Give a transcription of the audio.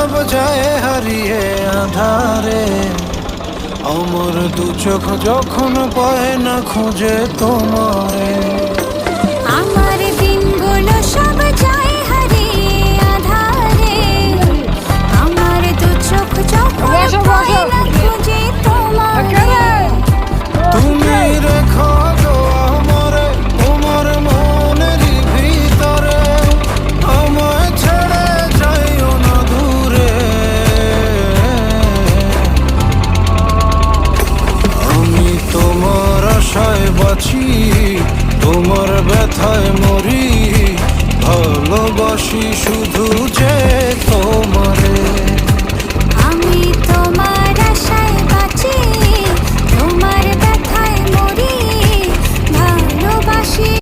সব যায় হারিয়ে আধারে, আমার দু চোখ যখন পায় না খুঁজে তোমারে। আমার দিনগুলো সব যায় হারিয়ে আধারে, আমার দু চোখ যখন পায় না খুঁজে তোমারে। তুমি রেখো তো আমারে তোমার মনেরই ভিতরে, আমায় ছেড়ে যাইও না দূরে। আমি তোমার আশায় বাঁচি, তোমার ব্যথায় মরি, ভালোবাসি শুধু যে তোমারে।